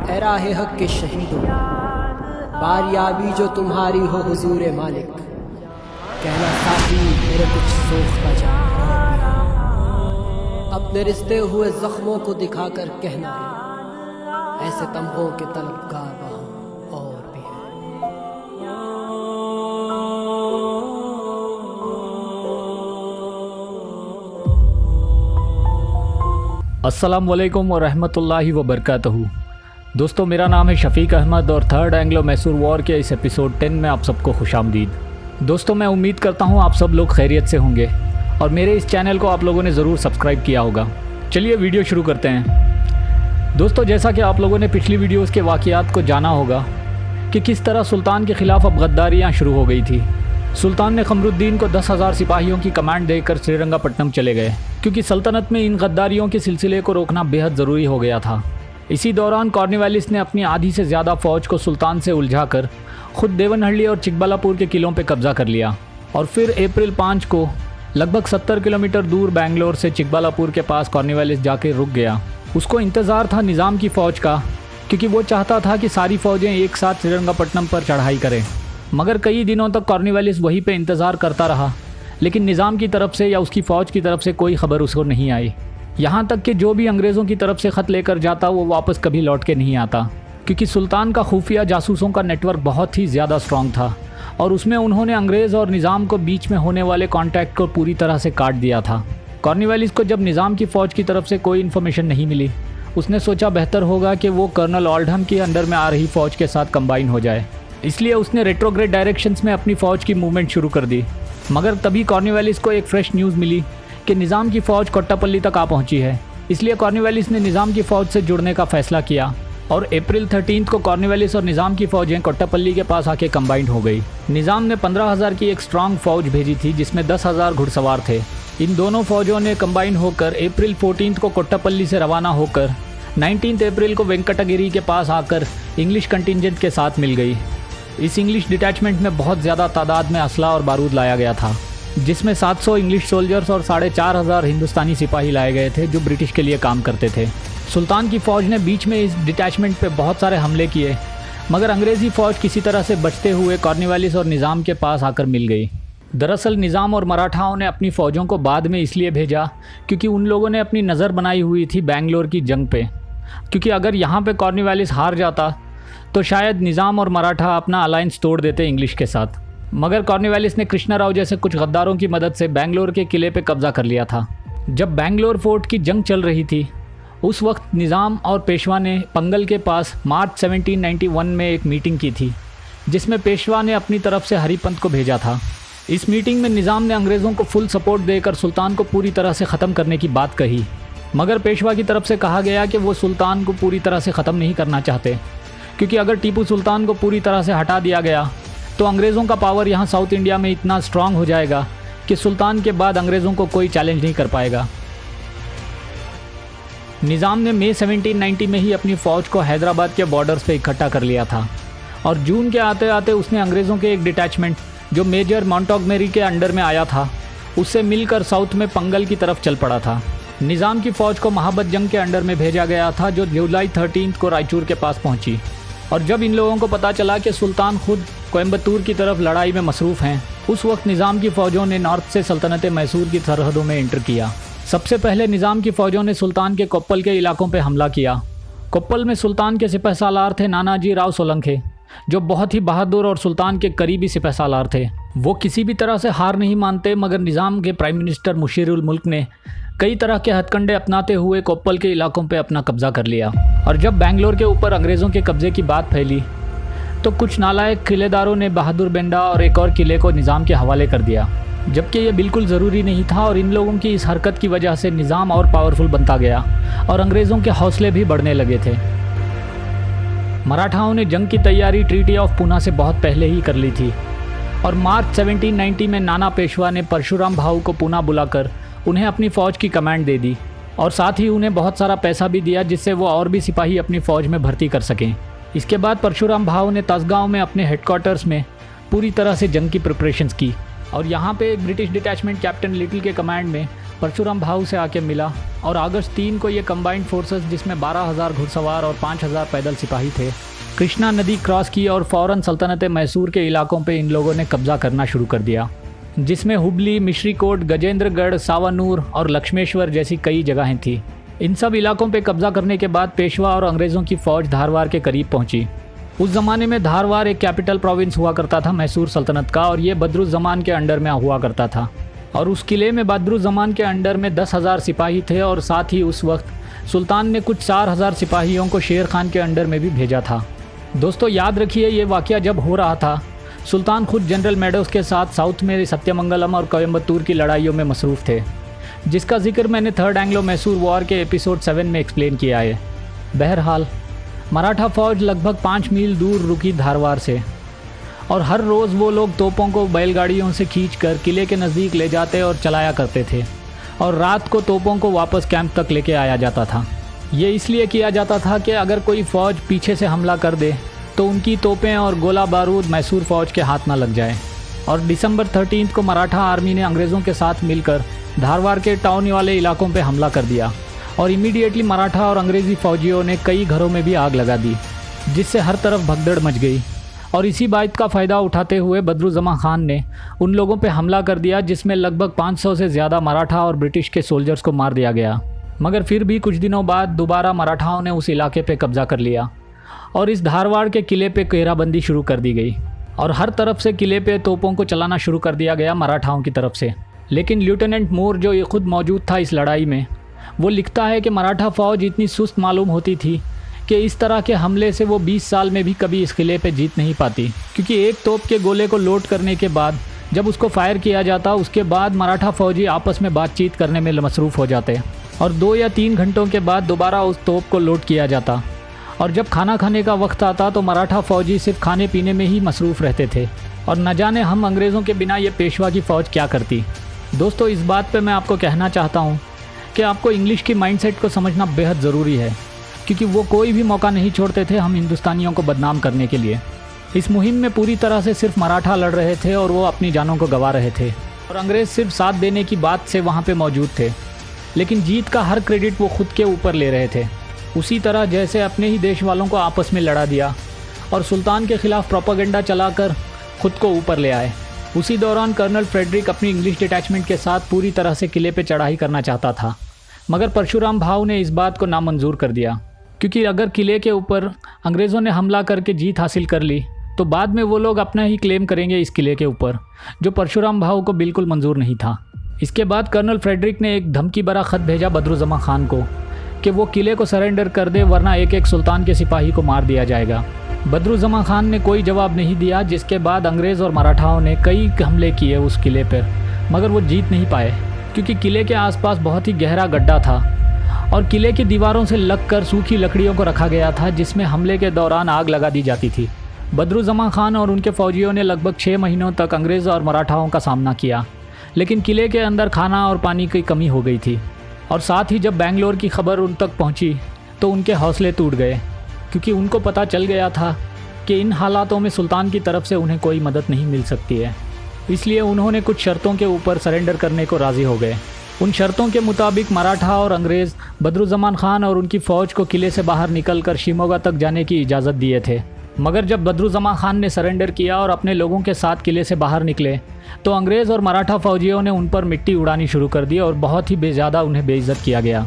ए राहे हक के शहीदों, बारियाबी जो तुम्हारी हो हुजूर मालिक, कहना साथी मेरे कुछ सोखता जा। अपने रिश्ते हुए जख्मों को दिखाकर कहना है, ऐसे तमगों के तलबगार वहाँ और भी है। अस्सलाम वालेकुम व रहमतुल्लाहि व बरकातहू। दोस्तों, मेरा नाम है शफीक अहमद और थर्ड एंग्लो मैसूर वॉर के इस एपिसोड 10 में आप सबको खुशामदीद। दोस्तों, मैं उम्मीद करता हूँ आप सब लोग खैरियत से होंगे और मेरे इस चैनल को आप लोगों ने ज़रूर सब्सक्राइब किया होगा। चलिए वीडियो शुरू करते हैं। दोस्तों, जैसा कि आप लोगों ने पिछली वीडियोज़ के वाक़यात को जाना होगा कि किस तरह सुल्तान के ख़िलाफ़ अब गद्दारियाँ शुरू हो गई थी। सुल्तान ने क़मरुद्दीन को 10,000 सिपाहियों की कमांड देकर श्रीरंगापट्टनम चले गए, क्योंकि सल्तनत में इन गद्दारियों के सिलसिले को रोकना बेहद ज़रूरी हो गया था। इसी दौरान कॉर्नवालिस ने अपनी आधी से ज़्यादा फ़ौज को सुल्तान से उलझाकर खुद देवनहल्ली और चिकबल्लापुर के किलों पर कब्जा कर लिया और फिर अप्रैल 5 को लगभग 70 किलोमीटर दूर बेंगलोर से चिकबल्लापुर के पास कॉर्नवालिस जाकर रुक गया। उसको इंतज़ार था निज़ाम की फ़ौज का, क्योंकि वो चाहता था कि सारी फ़ौजें एक साथ श्रीरंगापट्टनम पर चढ़ाई करें। मगर कई दिनों तक कॉर्नवालिस वहीं पे इंतज़ार करता रहा, लेकिन निज़ाम की तरफ से या उसकी फ़ौज की तरफ से कोई ख़बर उसको नहीं आई। यहाँ तक कि जो भी अंग्रेज़ों की तरफ से ख़त लेकर जाता वो वापस कभी लौट के नहीं आता, क्योंकि सुल्तान का खुफिया जासूसों का नेटवर्क बहुत ही ज़्यादा स्ट्रॉन्ग था और उसमें उन्होंने अंग्रेज़ और निज़ाम को बीच में होने वाले कॉन्टैक्ट को पूरी तरह से काट दिया था। कॉर्नवालिस को जब निज़ाम की फ़ौज की तरफ से कोई इन्फॉर्मेशन नहीं मिली, उसने सोचा बेहतर होगा कि वो कर्नल ओल्डहम के अंडर में आ रही फ़ौज के साथ कंबाइन हो जाए। इसलिए उसने रेट्रोग्रेड डायरेक्शंस में अपनी फ़ौज की मूवमेंट शुरू कर दी। मगर तभी कॉर्नवालिस को एक फ्रेश न्यूज़ मिली कि निज़ाम की फ़ौज कोट्टापल्ली तक आ पहुंची है। इसलिए कॉर्नवालिस ने निज़ाम की फ़ौज से जुड़ने का फ़ैसला किया और अप्रैल 13 को कॉर्नवालिस और निज़ाम की फ़ौजें कोट्टापल्ली के पास आके कंबाइंड हो गई। निज़ाम ने 15,000 की एक स्ट्रॉन्ग फ़ौज भेजी थी, जिसमें 10,000 घुड़सवार थे। इन दोनों फ़ौजों ने कंबाइन होकर अप्रैल 14 को कोट्टापल्ली से रवाना होकर 19 अप्रैल को वेंकटगिरी के पास आकर इंग्लिश कंटिंजेंट के साथ मिल गई। इस इंग्लिश डिटैचमेंट में बहुत ज़्यादा तादाद में असला और बारूद लाया गया था, जिसमें 700 इंग्लिश सोल्जर्स और 4,500 हिंदुस्तानी सिपाही लाए गए थे जो ब्रिटिश के लिए काम करते थे। सुल्तान की फ़ौज ने बीच में इस डिटैचमेंट पे बहुत सारे हमले किए, मगर अंग्रेज़ी फ़ौज किसी तरह से बचते हुए कॉर्नवालिस और निज़ाम के पास आकर मिल गई। दरअसल निज़ाम और मराठाओं ने अपनी फ़ौजों को बाद में इसलिए भेजा क्योंकि उन लोगों ने अपनी नज़र बनाई हुई थी बेंगलोर की जंग पे, क्योंकि अगर यहाँ पे कॉर्नवालिस हार जाता तो शायद निज़ाम और मराठा अपना अलायंस तोड़ देते इंग्लिश के साथ। मगर कॉर्नवालिस ने कृष्णा राव जैसे कुछ गद्दारों की मदद से बेंगलोर के किले पे कब्जा कर लिया था। जब बेंगलोर फोर्ट की जंग चल रही थी, उस वक्त निज़ाम और पेशवा ने पंगल के पास मार्च 1791 में एक मीटिंग की थी, जिसमें पेशवा ने अपनी तरफ से हरिपंत को भेजा था। इस मीटिंग में निज़ाम ने अंग्रेज़ों को फुल सपोर्ट देकर सुल्तान को पूरी तरह से ख़त्म करने की बात कही, मगर पेशवा की तरफ से कहा गया कि वो सुल्तान को पूरी तरह से ख़त्म नहीं करना चाहते, क्योंकि अगर टीपू सुल्तान को पूरी तरह से हटा दिया गया तो अंग्रेज़ों का पावर यहाँ साउथ इंडिया में इतना स्ट्रांग हो जाएगा कि सुल्तान के बाद अंग्रेज़ों को कोई चैलेंज नहीं कर पाएगा। निज़ाम ने मई 1790 में ही अपनी फ़ौज को हैदराबाद के बॉर्डर्स पे इकट्ठा कर लिया था और जून के आते आते उसने अंग्रेज़ों के एक डिटैचमेंट जो मेजर मॉन्टगोमेरी के अंडर में आया था, उससे मिलकर साउथ में पंगल की तरफ चल पड़ा था। निज़ाम की फ़ौज को महाबत जंग के अंडर में भेजा गया था, जो जुलाई 13 को रायचूर के पास पहुंची। और जब इन लोगों को पता चला कि सुल्तान खुद कोयम्बतूर की तरफ लड़ाई में मसरूफ़ हैं, उस वक्त निज़ाम की फ़ौजों ने नॉर्थ से सल्तनत मैसूर की सरहदों में एंटर किया। सबसे पहले निज़ाम की फ़ौजों ने सुल्तान के कोप्पल के इलाकों पर हमला किया। कोप्पल में सुल्तान के सिपहसालार थे नानाजी राव सोलंके, जो बहुत ही बहादुर और सुल्तान के करीबी सिपहसालार थे। वो किसी भी तरह से हार नहीं मानते, मगर निज़ाम के प्राइम मिनिस्टर मुशीरुल मुल्क ने कई तरह के हथकंडे अपनाते हुए कोप्पल के इलाकों पे अपना कब्जा कर लिया। और जब बेंगलोर के ऊपर अंग्रेज़ों के कब्जे की बात फैली तो कुछ नालायक किलेदारों ने बहादुर बेंडा और एक और किले को निज़ाम के हवाले कर दिया, जबकि ये बिल्कुल ज़रूरी नहीं था। और इन लोगों की इस हरकत की वजह से निज़ाम और पावरफुल बनता गया और अंग्रेज़ों के हौसले भी बढ़ने लगे थे। मराठाओं ने जंग की तैयारी ट्रीटी ऑफ पूना से बहुत पहले ही कर ली थी और मार्च 1790 में नाना पेशवा ने परशुराम भाऊ को पूना बुलाकर उन्हें अपनी फ़ौज की कमांड दे दी और साथ ही उन्हें बहुत सारा पैसा भी दिया, जिससे वो और भी सिपाही अपनी फ़ौज में भर्ती कर सकें। इसके बाद परशुराम भाऊ ने तसगांव में अपने हेडक्वार्टर्स में पूरी तरह से जंग की प्रिपरेशंस की और यहाँ पे एक ब्रिटिश डिटैचमेंट कैप्टन लिटिल के कमांड में परशुराम भाऊ से आके मिला और अगस्त 3 को ये कंबाइंड फोर्सेस जिसमें 12,000 घुड़सवार और 5,000 पैदल सिपाही थे, कृष्णा नदी क्रॉस की और फ़ौरन सल्तनत मैसूर के इलाकों पे इन लोगों ने कब्जा करना शुरू कर दिया, जिसमें हुबली, मिश्रीकोट, गजेंद्रगढ़, सावानूर और लक्ष्मेश्वर जैसी कई जगहें थी। इन सब इलाकों पे कब्जा करने के बाद पेशवा और अंग्रेज़ों की फ़ौज धारवाड़ के करीब पहुंची। उस ज़माने में धारवाड़ एक कैपिटल प्रोविंस हुआ करता था मैसूर सल्तनत का, और ये बदरुज़्ज़मान के अंडर में हुआ करता था। और उस किले में बदरुज़्ज़मान के अंडर में 10,000 सिपाही थे, और साथ ही उस वक्त सुल्तान ने कुछ 4,000 सिपाहियों को शेर खान के अंडर में भी भेजा था। दोस्तों याद रखिए, ये वाक़या जब हो रहा था सुल्तान खुद जनरल मेडोज के साथ साउथ में सत्यमंगलम और कोयम्बतूर की लड़ाइयों में मसरूफ़ थे, जिसका जिक्र मैंने थर्ड एंग्लो मैसूर वॉर के एपिसोड 7 में एक्सप्लेन किया है। बहरहाल मराठा फ़ौज लगभग 5 मील दूर रुकी धारवाड़ से, और हर रोज़ वो लोग तोपों को बैलगाड़ियों से खींचकर किले के नज़दीक ले जाते और चलाया करते थे, और रात को तोपों को वापस कैंप तक लेके आया जाता था। ये इसलिए किया जाता था कि अगर कोई फ़ौज पीछे से हमला कर दे तो उनकी तोपें और गोला बारूद मैसूर फ़ौज के हाथ ना लग जाए। और दिसंबर 13 को मराठा आर्मी ने अंग्रेज़ों के साथ मिलकर धारवाड़ के टाउन वाले इलाकों पर हमला कर दिया, और इमीडिएटली मराठा और अंग्रेज़ी फ़ौजियों ने कई घरों में भी आग लगा दी, जिससे हर तरफ भगदड़ मच गई। और इसी बात का फ़ायदा उठाते हुए बदरुज़्ज़मान खान ने उन लोगों पे हमला कर दिया, जिसमें लगभग 500 से ज़्यादा मराठा और ब्रिटिश के सोल्जर्स को मार दिया गया। मगर फिर भी कुछ दिनों बाद दोबारा मराठाओं ने उस इलाके पे कब्ज़ा कर लिया, और इस धारवाड़ के किले पे घेराबंदी शुरू कर दी गई, और हर तरफ से किले पे तोपों को चलाना शुरू कर दिया गया मराठाओं की तरफ से। लेकिन लेफ्टिनेंट मूर, जो ये खुद मौजूद था इस लड़ाई में, वो लिखता है कि मराठा फ़ौज इतनी सुस्त मालूम होती थी कि इस तरह के हमले से वो 20 साल में भी कभी इस किले पे जीत नहीं पाती, क्योंकि एक तोप के गोले को लोड करने के बाद जब उसको फायर किया जाता, उसके बाद मराठा फ़ौजी आपस में बातचीत करने में मसरूफ़ हो जाते, और 2 या 3 घंटों के बाद दोबारा उस तोप को लोड किया जाता। और जब खाना खाने का वक्त आता तो मराठा फ़ौजी सिर्फ खाने पीने में ही मसरूफ़ रहते थे, और न जाने हम अंग्रेज़ों के बिना ये पेशवा की फ़ौज क्या करती। दोस्तों इस बात पे मैं आपको कहना चाहता हूँ कि आपको इंग्लिश की माइंडसेट को समझना बेहद ज़रूरी है, क्योंकि वो कोई भी मौका नहीं छोड़ते थे हम हिंदुस्तानियों को बदनाम करने के लिए। इस मुहिम में पूरी तरह से सिर्फ मराठा लड़ रहे थे, और वो अपनी जानों को गंवा रहे थे, और अंग्रेज़ सिर्फ साथ देने की बात से वहाँ पे मौजूद थे, लेकिन जीत का हर क्रेडिट वो खुद के ऊपर ले रहे थे। उसी तरह जैसे अपने ही देश वालों को आपस में लड़ा दिया और सुल्तान के ख़िलाफ़ प्रोपेगेंडा चलाकर खुद को ऊपर ले आए। उसी दौरान कर्नल फ्रेडरिक अपनी इंग्लिश डिटैचमेंट के साथ पूरी तरह से किले पे चढ़ाई करना चाहता था, मगर परशुराम भाऊ ने इस बात को नामंजूर कर दिया, क्योंकि अगर किले के ऊपर अंग्रेज़ों ने हमला करके जीत हासिल कर ली तो बाद में वो लोग अपना ही क्लेम करेंगे इस किले के ऊपर, जो परशुराम भाऊ को बिल्कुल मंजूर नहीं था। इसके बाद कर्नल फ्रेडरिक ने एक धमकी भरा ख़त भेजा बदरुज़्ज़मान खान को कि वो किले को सरेंडर कर दे, वरना एक एक सुल्तान के सिपाही को मार दिया जाएगा। बदरुज़्ज़मान खान ने कोई जवाब नहीं दिया, जिसके बाद अंग्रेज़ और मराठाओं ने कई हमले किए उस किले पर, मगर वो जीत नहीं पाए, क्योंकि किले के आसपास बहुत ही गहरा गड्ढा था, और किले की दीवारों से लगकर सूखी लकड़ियों को रखा गया था, जिसमें हमले के दौरान आग लगा दी जाती थी। बदरुज़्ज़मान खान और उनके फ़ौजियों ने लगभग 6 महीनों तक अंग्रेज़ और मराठाओं का सामना किया, लेकिन किले के अंदर खाना और पानी की कमी हो गई थी। और साथ ही जब बेंगलोर की खबर उन तक पहुंची तो उनके हौसले टूट गए, क्योंकि उनको पता चल गया था कि इन हालातों में सुल्तान की तरफ से उन्हें कोई मदद नहीं मिल सकती है। इसलिए उन्होंने कुछ शर्तों के ऊपर सरेंडर करने को राज़ी हो गए। उन शर्तों के मुताबिक मराठा और अंग्रेज़ बदरुज़्ज़मान खान और उनकी फ़ौज को किले से बाहर निकलकर शिमोगा तक जाने की इजाज़त दिए थे। मगर जब बदरुज़्ज़मान खान ने सरेंडर किया और अपने लोगों के साथ किले से बाहर निकले तो अंग्रेज़ और मराठा फ़ौजियों ने उन पर मिट्टी उड़ानी शुरू कर दी और बहुत ही बेज़्यादा उन्हें बेइज्जत किया गया,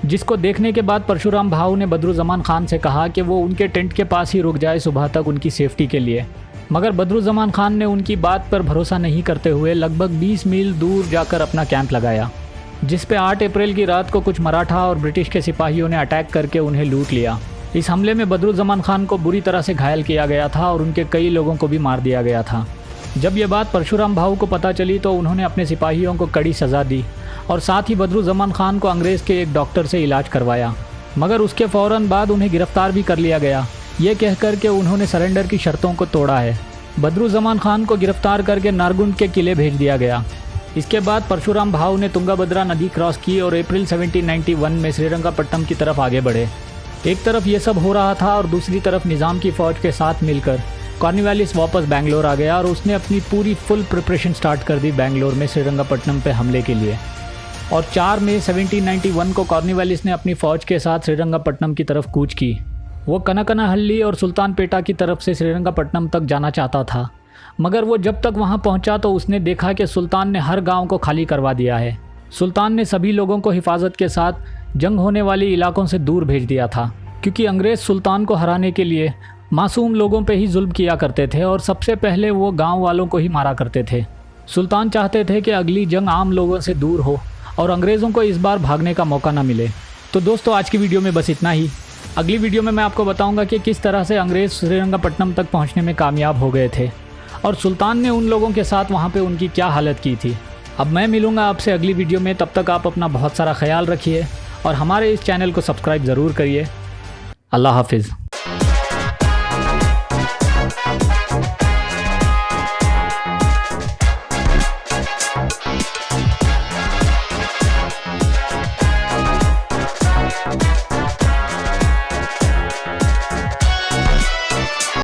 जिसको देखने के बाद परशुराम भाऊ ने बदरुज़्ज़मान खान से कहा कि वो उनके टेंट के पास ही रुक जाए सुबह तक उनकी सेफ्टी के लिए। मगर बदरुज़्ज़मान खान ने उनकी बात पर भरोसा नहीं करते हुए लगभग 20 मील दूर जाकर अपना कैंप लगाया, जिस पे 8 अप्रैल की रात को कुछ मराठा और ब्रिटिश के सिपाहियों ने अटैक करके उन्हें लूट लिया। इस हमले में बदरुज़्ज़मान खान को बुरी तरह से घायल किया गया था और उनके कई लोगों को भी मार दिया गया था। जब ये बात परशुराम भाऊ को पता चली तो उन्होंने अपने सिपाहियों को कड़ी सज़ा दी और साथ ही बदरुज़्ज़मान खान को अंग्रेज़ के एक डॉक्टर से इलाज करवाया, मगर उसके फ़ौरन बाद उन्हें गिरफ़्तार भी कर लिया गया, ये कहकर के उन्होंने सरेंडर की शर्तों को तोड़ा है। बदरुज़्ज़मान खान को गिरफ़्तार करके नारगुंड के किले भेज दिया गया। इसके बाद परशुराम भाऊ ने तुंगाभद्रा नदी क्रॉस की और अप्रैल 1791 में श्रीरंगपट्टनम की तरफ आगे बढ़े। एक तरफ ये सब हो रहा था और दूसरी तरफ निज़ाम की फ़ौज के साथ मिलकर कॉर्नवालिस वापस बेंगलोर आ गया और उसने अपनी पूरी फुल प्रिपरेशन स्टार्ट कर दी बेंगलोर में श्रीरंगपट्टनम पे हमले के लिए। और 4 मई 1791 को कॉर्नवालिस ने अपनी फ़ौज के साथ श्रीरंगपट्टनम की तरफ कूच की। वो कनकनाहल्ली और सुल्तानपेटा की तरफ से श्रीरंगपट्टनम तक जाना चाहता था, मगर वो जब तक वहाँ पहुँचा तो उसने देखा कि सुल्तान ने हर गाँव को खाली करवा दिया है। सुल्तान ने सभी लोगों को हिफाजत के साथ जंग होने वाले इलाकों से दूर भेज दिया था, क्योंकि अंग्रेज़ सुल्तान को हराने के लिए मासूम लोगों पे ही जुल्म किया करते थे और सबसे पहले वो गांव वालों को ही मारा करते थे। सुल्तान चाहते थे कि अगली जंग आम लोगों से दूर हो और अंग्रेज़ों को इस बार भागने का मौका ना मिले। तो दोस्तों, आज की वीडियो में बस इतना ही। अगली वीडियो में मैं आपको बताऊंगा कि किस तरह से अंग्रेज़ श्रीरंगपट्टनम तक पहुंचने में कामयाब हो गए थे और सुल्तान ने उन लोगों के साथ वहां पे उनकी क्या हालत की थी। अब मैं मिलूँगा आपसे अगली वीडियो में, तब तक आप अपना बहुत सारा ख्याल रखिए और हमारे इस चैनल को सब्सक्राइब ज़रूर करिए। अल्लाह हाफिज़।